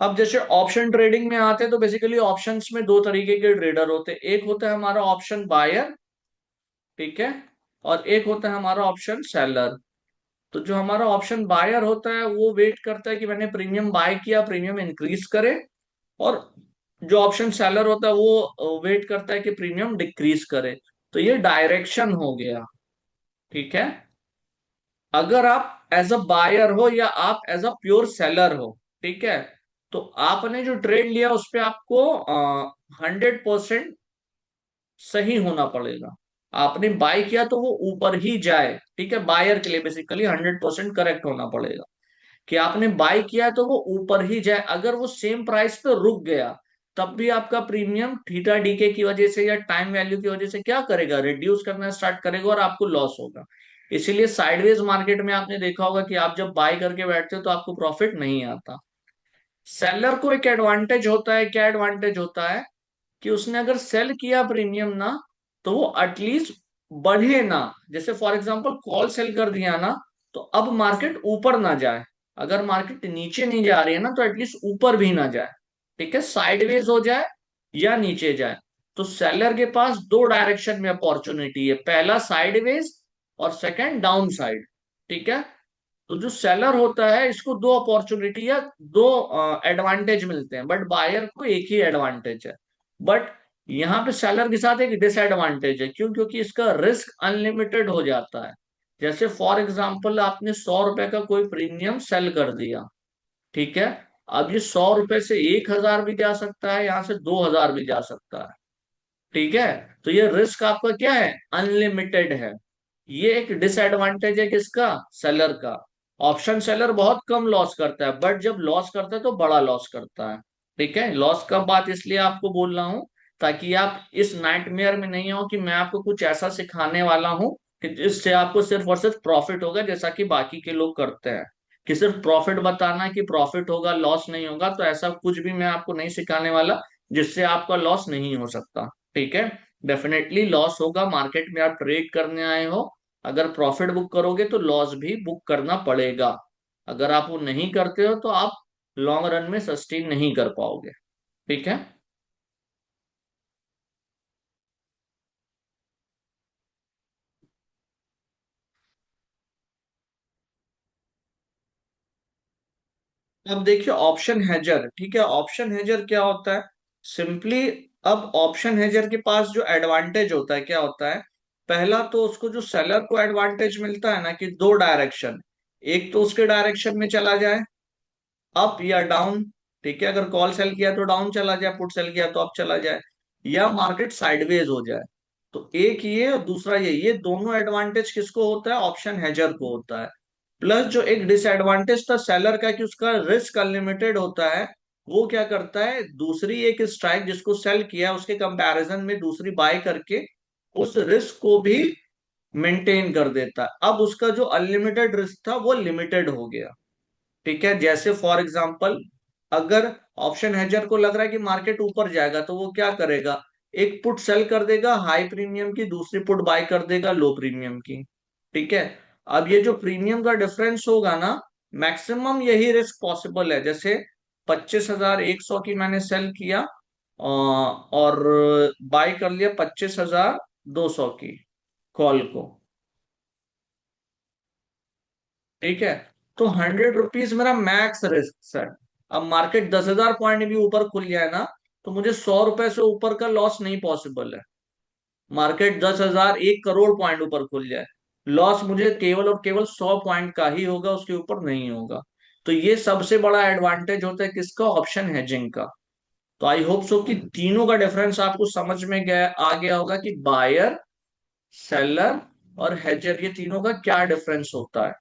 अब जैसे option trading में आते हैं तो बेसिकली ऑप्शंस में दो तरीके के ट्रेडर होते हैं। एक होता है हमारा ऑप्शन बायर, ठीक है, और एक होता है हमारा ऑप्शन सेलर। तो जो हमारा ऑप्शन बायर होता है वो वेट करता है कि मैंने प्रीमियम बाय किया, प्रीमियम इंक्रीज करे। और जो ऑप्शन सेलर होता है वो वेट करता है कि प्रीमियम डिक्रीज करे। तो ये डायरेक्शन हो गया, ठीक है। अगर आप एज अ बायर हो या आप एज अ प्योर सेलर हो, ठीक है, तो आपने जो ट्रेड लिया उस पे आपको 100% सही होना पड़ेगा। आपने बाय किया तो वो ऊपर ही जाए, ठीक है, बायर के लिए बेसिकली 100% करेक्ट होना पड़ेगा कि आपने बाय किया तो वो ऊपर ही जाए। अगर वो सेम प्राइस पे रुक गया तब भी आपका प्रीमियम थीटा डीके की वजह से या टाइम वैल्यू की वजह से क्या करेगा, रिड्यूस करना स्टार्ट करेगा और आपको लॉस होगा। इसीलिए साइडवेज मार्केट में आपने देखा होगा कि आप जब बाय करके बैठते हो तो आपको प्रॉफिट नहीं आता। सेलर को एक एडवांटेज होता है, क्या एडवांटेज होता है कि उसने अगर सेल किया प्रीमियम ना, तो वो एटलीस्ट बढ़े ना। जैसे फॉर एग्जांपल कॉल सेल कर दिया ना, तो अब मार्केट ऊपर ना जाए। अगर मार्केट नीचे नहीं जा रही है ना तो एटलीस्ट ऊपर भी ना जाए, ठीक है, साइडवेज हो जाए या नीचे जाए। तो सेलर के पास दो डायरेक्शन में अपॉर्चुनिटी है, पहला साइडवेज और सेकंड डाउन साइड, ठीक है। तो जो सेलर होता है इसको दो अपॉर्चुनिटी या दो एडवांटेज मिलते हैं, बट बायर को एक ही एडवांटेज है। बट यहाँ पे सेलर के साथ एक डिसएडवांटेज है, क्यों? क्योंकि इसका रिस्क अनलिमिटेड हो जाता है। जैसे फॉर एग्जांपल आपने 100 रुपए का कोई प्रीमियम सेल कर दिया, ठीक है। अब ये 100 रुपए से 1,000 भी जा सकता है, यहाँ से 2,000 भी जा सकता है, ठीक है। तो ये रिस्क आपका क्या है, अनलिमिटेड है। ये एक डिसएडवांटेज है किसका, सेलर का। ऑप्शन सेलर बहुत कम लॉस करता है, बट जब लॉस करता है तो बड़ा लॉस करता है, ठीक है। लॉस का बात इसलिए आपको बोल रहा हूं ताकि आप इस नाइटमेयर में नहीं हो कि मैं आपको कुछ ऐसा सिखाने वाला हूं कि जिससे आपको सिर्फ और सिर्फ प्रॉफिट होगा, जैसा कि बाकी के लोग करते हैं कि सिर्फ प्रॉफिट बताना कि प्रॉफिट होगा लॉस नहीं होगा। तो ऐसा कुछ भी मैं आपको नहीं सिखाने वाला जिससे आपका लॉस नहीं हो सकता, ठीक है। डेफिनेटली लॉस होगा, मार्केट में आप ट्रेड करने आए हो। अगर प्रॉफिट बुक करोगे तो लॉस भी बुक करना पड़ेगा। अगर आप वो नहीं करते हो तो आप लॉन्ग रन में सस्टेन नहीं कर पाओगे, ठीक है। अब देखिए ऑप्शन हेजर, ठीक है, ऑप्शन हेजर क्या होता है सिंपली। अब ऑप्शन हेजर के पास जो एडवांटेज होता है क्या होता है, पहला तो उसको जो सेलर को एडवांटेज मिलता है ना कि दो डायरेक्शन, एक तो उसके डायरेक्शन में चला जाए अप या डाउन, ठीक है। अगर कॉल सेल किया तो डाउन चला जाए, पुट सेल किया तो अप चला जाए, या मार्केट साइडवेज हो जाए। तो एक ये और दूसरा ये दोनों एडवांटेज किसको होता है, ऑप्शन हेजर को होता है। प्लस जो एक डिसएडवांटेज था सेलर का कि उसका रिस्क अनलिमिटेड होता है। वो क्या करता है, दूसरी एक स्ट्राइक जिसको सेल किया उसके कंपैरिजन में दूसरी बाय करके उस रिस्क को भी मेंटेन कर देता है। अब उसका जो अनलिमिटेड रिस्क था वो लिमिटेड हो गया, ठीक है। जैसे फॉर एग्जांपल अगर ऑप्शन हेजर को लग रहा है कि मार्केट ऊपर जाएगा तो वो क्या करेगा, एक पुट सेल कर देगा हाई प्रीमियम की, दूसरी पुट बाय कर देगा लो प्रीमियम की, ठीक है। अब ये जो प्रीमियम का डिफरेंस होगा ना, मैक्सिमम यही रिस्क पॉसिबल है। जैसे 25,100 की मैंने सेल किया और बाय कर लिया 25,200 की कॉल को, ठीक है। तो 100 रुपीज मेरा मैक्स रिस्क है। अब मार्केट 10,000 पॉइंट भी ऊपर खुल जाए ना, तो मुझे 100 रुपए से ऊपर का लॉस नहीं पॉसिबल है। मार्केट 10,000 1 करोड़ पॉइंट ऊपर खुल जाए, लॉस मुझे केवल और केवल 100 पॉइंट का ही होगा, उसके ऊपर नहीं होगा। तो ये सबसे बड़ा एडवांटेज होता है किसका, ऑप्शन हेजिंग का। तो आई होप सो कि तीनों का डिफरेंस आपको समझ में गया आ गया होगा कि बायर, सेलर और हेजर ये तीनों का क्या डिफरेंस होता है।